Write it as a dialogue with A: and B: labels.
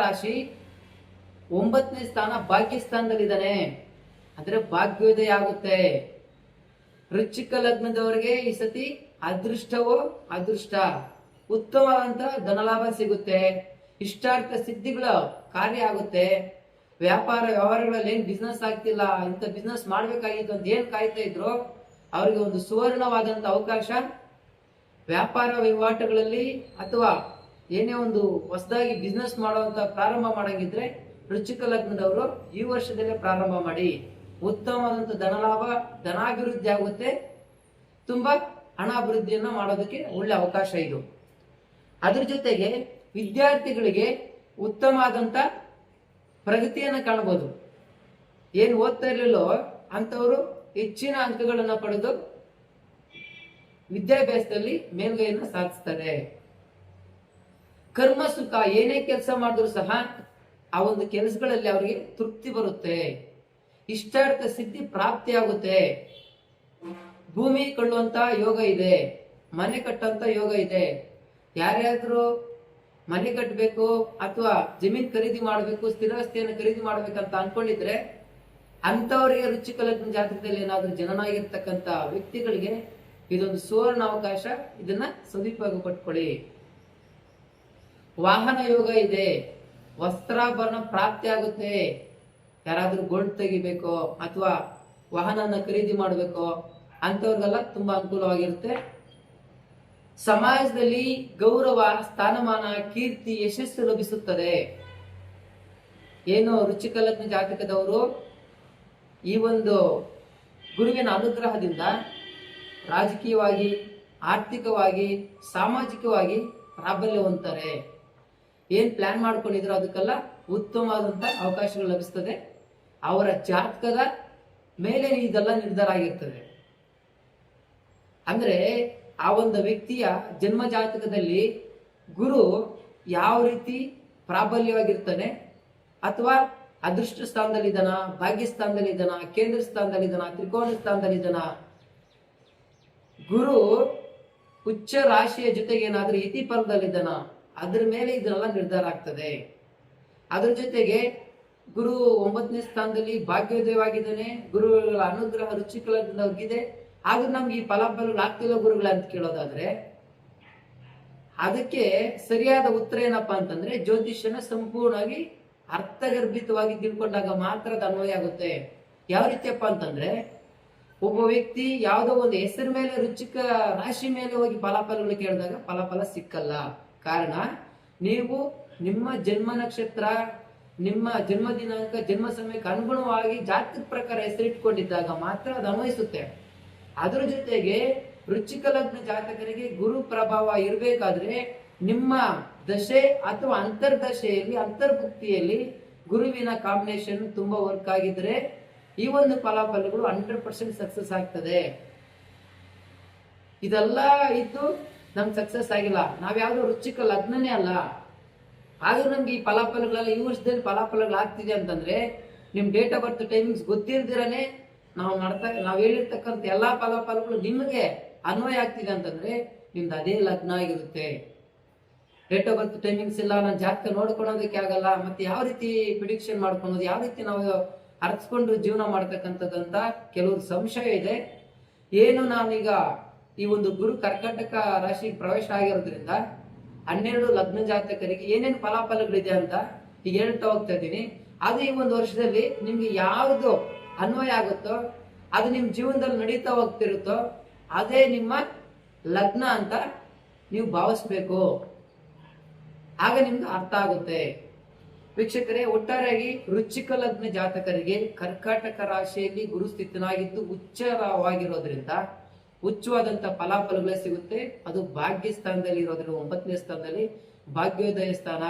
A: ರಾಶಿ 9ನೇ ಸ್ಥಾನ ಭಾಗ್ಯ ಸ್ಥಾನದಲ್ಲಿದ್ದಾನೆ, ಅಂದ್ರೆ ಭಾಗ್ಯೋದಯ ಆಗುತ್ತೆ. ವೃಶ್ಚಿಕ ಲಗ್ನದವರಿಗೆ ಈ ಸತಿ ಅದೃಷ್ಟವೋ ಅದೃಷ್ಟ, ಉತ್ತಮವಾದಂತ ಧನಲಾಭ ಸಿಗುತ್ತೆ, ಇಷ್ಟಾರ್ಥ ಸಿದ್ಧಿಗಳ ಕಾರ್ಯ ಆಗುತ್ತೆ. ವ್ಯಾಪಾರ ವ್ಯವಹಾರಗಳಲ್ಲಿ ಏನ್ ಬಿಸ್ನೆಸ್ ಆಗ್ತಿಲ್ಲ, ಇಂಥ ಬಿಸ್ನೆಸ್ ಮಾಡ್ಬೇಕಾಗಿತ್ತು ಅಂತ ಏನ್ ಕಾಯ್ತಾ ಇದ್ರು ಅವ್ರಿಗೆ ಒಂದು ಸುವರ್ಣವಾದಂತ ಅವಕಾಶ. ವ್ಯಾಪಾರ ವಹಿವಾಟುಗಳಲ್ಲಿ ಅಥವಾ ಏನೇ ಒಂದು ಹೊಸದಾಗಿ ಬಿಸ್ನೆಸ್ ಮಾಡುವಂತ ಪ್ರಾರಂಭ ಮಾಡಂಗಿದ್ರೆ ವೃಶ್ಚಿಕ ಲಗ್ನದವರು ಈ ವರ್ಷದಲ್ಲೇ ಪ್ರಾರಂಭ ಮಾಡಿ. ಉತ್ತಮವಾದಂತ ಧನಲಾಭ, ಧನಾಭಿವೃದ್ಧಿ ಆಗುತ್ತೆ, ತುಂಬಾ ಹಣಾಭಿವೃದ್ಧಿಯನ್ನ ಮಾಡೋದಕ್ಕೆ ಒಳ್ಳೆ ಅವಕಾಶ ಇದು. ಅದ್ರ ಜೊತೆಗೆ ವಿದ್ಯಾರ್ಥಿಗಳಿಗೆ ಉತ್ತಮವಾದಂತ ಪ್ರಗತಿಯನ್ನ ಕಾಣಬಹುದು. ಏನ್ ಓದ್ತಾ ಇರ್ಲಿಲ್ಲೋ ಅಂತವರು ಹೆಚ್ಚಿನ ಅಂಕಗಳನ್ನ ಪಡೆದು ವಿದ್ಯಾಭ್ಯಾಸದಲ್ಲಿ ಮೇಲ್ಗೈಯನ್ನು ಸಾಧಿಸ್ತಾರೆ. ಕರ್ಮ ಸುಖ, ಏನೇ ಕೆಲಸ ಮಾಡಿದ್ರು ಸಹ ಆ ಒಂದು ಕೆಲಸಗಳಲ್ಲಿ ಅವರಿಗೆ ತೃಪ್ತಿ ಬರುತ್ತೆ, ಇಷ್ಟಾರ್ಥ ಸಿದ್ಧಿ ಪ್ರಾಪ್ತಿ ಆಗುತ್ತೆ. ಭೂಮಿ ಕೊಳ್ಳುವಂತ ಯೋಗ ಇದೆ, ಮನೆ ಕಟ್ಟುವಂತ ಯೋಗ ಇದೆ. ಯಾರ್ಯಾದ್ರೂ ಮನೆ ಕಟ್ಟಬೇಕು ಅಥವಾ ಜಮೀನ್ ಖರೀದಿ ಮಾಡಬೇಕು, ಸ್ಥಿರಾಸ್ತಿಯನ್ನು ಖರೀದಿ ಮಾಡ್ಬೇಕಂತ ಅನ್ಕೊಂಡಿದ್ರೆ ಅಂತವರಿಗೆ ವೃಶ್ಚಿಕ ಲಗ್ನ ಜಾತಕದಲ್ಲಿ ಏನಾದ್ರೂ ಜನನಾಗಿರ್ತಕ್ಕಂಥ ವ್ಯಕ್ತಿಗಳಿಗೆ ಇದೊಂದು ಸುವರ್ಣ ಅವಕಾಶ, ಇದನ್ನ ಸದುಪಯೋಗ ಪಟ್ಕೊಳ್ಳಿ. ವಾಹನ ಯೋಗ ಇದೆ, ವಸ್ತ್ರಾಭರಣ ಪ್ರಾಪ್ತಿ ಆಗುತ್ತೆ. ಯಾರಾದ್ರೂ ಗೋಲ್ಡ್ ತೆಗಿಬೇಕೋ ಅಥವಾ ವಾಹನನ ಖರೀದಿ ಮಾಡಬೇಕೋ ಅಂತವ್ರಿಗೆಲ್ಲ ತುಂಬಾ ಅನುಕೂಲವಾಗಿರುತ್ತೆ. ಸಮಾಜದಲ್ಲಿ ಗೌರವ, ಸ್ಥಾನಮಾನ, ಕೀರ್ತಿ, ಯಶಸ್ಸು ಲಭಿಸುತ್ತದೆ. ಏನು ವೃಶ್ಚಿಕ ಲಗ್ನ ಜಾತಕದವರು ಈ ಒಂದು ಗುರುವಿನ ಅನುಗ್ರಹದಿಂದ ರಾಜಕೀಯವಾಗಿ, ಆರ್ಥಿಕವಾಗಿ, ಸಾಮಾಜಿಕವಾಗಿ ಪ್ರಾಬಲ್ಯ ಹೊಂದ್ತಾರೆ. ಏನ್ ಪ್ಲಾನ್ ಮಾಡ್ಕೊಂಡಿದ್ರು ಅದಕ್ಕೆಲ್ಲ ಉತ್ತಮವಾದಂತ ಅವಕಾಶಗಳು ಲಭಿಸ್ತದೆ. ಅವರ ಜಾತಕದ ಮೇಲೆ ಇದೆಲ್ಲ ನಿರ್ಧಾರ ಆಗಿರ್ತದೆ. ಅಂದ್ರೆ ಆ ಒಂದು ವ್ಯಕ್ತಿಯ ಜನ್ಮ ಜಾತಕದಲ್ಲಿ ಗುರು ಯಾವ ರೀತಿ ಪ್ರಾಬಲ್ಯವಾಗಿರ್ತಾನೆ, ಅಥವಾ ಅದೃಷ್ಟ ಸ್ಥಾನದಲ್ಲಿದ್ದಾನ, ಭಾಗ್ಯ ಸ್ಥಾನದಲ್ಲಿದ್ದಾನ, ಕೇಂದ್ರ ಸ್ಥಾನದಲ್ಲಿದ್ದಾನ, ತ್ರಿಕೋನ ಸ್ಥಾನದಲ್ಲಿದ್ದಾನ. ಗುರು ಉಚ್ಚ ರಾಶಿಯ ಜೊತೆಗೆ ಏನಾದ್ರೂ ಇತಿ ಫಲದಲ್ಲಿದ್ದಾನ, ಅದ್ರ ಮೇಲೆ ಇದನ್ನೆಲ್ಲ ನಿರ್ಧಾರ ಆಗ್ತದೆ. ಅದ್ರ ಜೊತೆಗೆ ಗುರು 9ನೇ ಸ್ಥಾನದಲ್ಲಿ ಭಾಗ್ಯೋದಯವಾಗಿದ್ದಾನೆ, ಗುರುಗಳ ಅನುಗ್ರಹ ವೃಶ್ಚಿಕ ಲಗ್ನದವ್ರಿಗಿದೆ. ಆದ್ರೂ ನಮ್ಗೆ ಈ ಫಲಾಫಲಗಳು ಆಗ್ತಿಲ್ಲ ಗುರುಗಳ ಅಂತ ಕೇಳೋದಾದ್ರೆ ಅದಕ್ಕೆ ಸರಿಯಾದ ಉತ್ತರ ಏನಪ್ಪಾ ಅಂತಂದ್ರೆ ಜ್ಯೋತಿಷ್ಯನ ಸಂಪೂರ್ಣವಾಗಿ ಅರ್ಥಗರ್ಭಿತವಾಗಿ ತಿಳ್ಕೊಂಡಾಗ ಮಾತ್ರ ಅದು ಅನ್ವಯ ಆಗುತ್ತೆ. ಯಾವ ರೀತಿಯಪ್ಪ ಅಂತಂದ್ರೆ ಒಬ್ಬ ವ್ಯಕ್ತಿ ಯಾವುದೋ ಒಂದು ಹೆಸರು ಮೇಲೆ, ವೃಶ್ಚಿಕ ರಾಶಿ ಮೇಲೆ ಹೋಗಿ ಫಲಾಫಲಗಳು ಕೇಳಿದಾಗ ಫಲಾಫಲ ಸಿಕ್ಕಲ್ಲ. ಕಾರಣ ನೀವು ನಿಮ್ಮ ಜನ್ಮ ನಕ್ಷತ್ರ, ನಿಮ್ಮ ಜನ್ಮ ದಿನಾಂಕ, ಜನ್ಮ ಸಮಯಕ್ಕೆ ಅನುಗುಣವಾಗಿ ಜಾತಕ ಪ್ರಕಾರ ಹೆಸರಿಟ್ಕೊಂಡಿದ್ದಾಗ ಮಾತ್ರ ಅದು ಅನ್ವಯಿಸುತ್ತೆ. ಅದ್ರ ಜೊತೆಗೆ ವೃಶ್ಚಿಕ ಲಗ್ನ ಜಾತಕರಿಗೆ ಗುರು ಪ್ರಭಾವ ಇರಬೇಕಾದ್ರೆ ನಿಮ್ಮ ದಶೆ ಅಥವಾ ಅಂತರ್ದಶೆಯಲ್ಲಿ, ಅಂತರ್ಭುಕ್ತಿಯಲ್ಲಿ ಗುರುವಿನ ಕಾಂಬಿನೇಷನ್ ತುಂಬಾ ವರ್ಕ್ ಆಗಿದ್ರೆ ಈ ಒಂದು ಫಲಾಫಲಗಳು 100% ಸಕ್ಸಸ್ ಆಗ್ತದೆ. ಇದೆಲ್ಲ ಇದ್ದು ನಮ್ಗೆ ಸಕ್ಸಸ್ ಆಗಿಲ್ಲ, ನಾವ್ಯಾವ್ದು ವೃಶ್ಚಿಕ ಲಗ್ನನೇ ಅಲ್ಲ, ಆದ್ರೂ ನಮ್ಗೆ ಈ ಫಲಾಫಲಗಳೆಲ್ಲ ಈ ವರ್ಷದಲ್ಲಿ ಫಲಾಫಲಗಳು ಆಗ್ತಿದೆ ಅಂತಂದ್ರೆ ನಿಮ್ ಡೇಟ್ ಆಫ್ ಬರ್ತ್ ಟೈಮಿಂಗ್ಸ್ ಗೊತ್ತಿರ್ದಿರನೆ ನಾವ್ ಹೇಳಿರ್ತಕ್ಕಂಥ ಎಲ್ಲಾ ಫಲಾಫಲಗಳು ನಿಮಗೆ ಅನ್ವಯ ಆಗ್ತಿದೆ ಅಂತಂದ್ರೆ ನಿಮ್ದು ಅದೇ ಲಗ್ನ ಆಗಿರುತ್ತೆ. ಡೇಟ್ ಆಫ್ ಬರ್ತ್ ಟೈಮಿಂಗ್ಸ್ ಇಲ್ಲ, ನಾನು ಜಾತಕ ನೋಡ್ಕೊಳೋದಕ್ಕೆ ಆಗಲ್ಲ, ಮತ್ತೆ ಯಾವ ರೀತಿ ಪ್ರಿಡಿಕ್ಷನ್ ಮಾಡ್ಕೊಳೋದು, ಯಾವ ರೀತಿ ನಾವು ಅರ್ಸ್ಕೊಂಡು ಜೀವನ ಮಾಡ್ತಕ್ಕಂಥದ್ದಂತ ಕೆಲವ್ರು ಸಂಶಯ ಇದೆ. ಏನು ನಾನೀಗ ಈ ಒಂದು ಗುರು ಕರ್ಕಾಟಕ ರಾಶಿ ಪ್ರವೇಶ ಆಗಿರೋದ್ರಿಂದ 12 ಲಗ್ನ ಜಾತಕರಿಗೆ ಏನೇನು ಫಲಾಫಲಗಳಿದೆ ಅಂತ ಈಗ ಹೇಳ್ತಾ ಹೋಗ್ತಾ ಇದ್ದೀನಿ. ಅದು ಈ ಒಂದು ವರ್ಷದಲ್ಲಿ ನಿಮ್ಗೆ ಯಾವುದು ಅನ್ವಯ ಆಗುತ್ತೋ, ಅದು ನಿಮ್ ಜೀವನದಲ್ಲಿ ನಡೀತಾ ಹೋಗ್ತಿರುತ್ತೋ ಅದೇ ನಿಮ್ಮ ಲಗ್ನ ಅಂತ ನೀವು ಭಾವಿಸ್ಬೇಕು. ಆಗ ನಿಮ್ಗೆ ಅರ್ಥ ಆಗುತ್ತೆ. ವೀಕ್ಷಕರೇ, ಒಟ್ಟಾರೆಯಾಗಿ ವೃಶ್ಚಿಕ ಲಗ್ನ ಜಾತಕರಿಗೆ ಕರ್ಕಾಟಕ ರಾಶಿಯಲ್ಲಿ ಗುರು ಸ್ಥಿತನಾಗಿದ್ದು ಉಚ್ಚವಾಗಿರೋದ್ರಿಂದ ಉಚ್ಚವಾದಂತ ಫಲಾಫಲಗಳೇ ಸಿಗುತ್ತೆ. ಅದು ಭಾಗ್ಯ ಸ್ಥಾನದಲ್ಲಿ ಇರೋದ್ರಿಂದ 9ನೇ ಸ್ಥಾನದಲ್ಲಿ ಭಾಗ್ಯೋದಯ ಸ್ಥಾನ.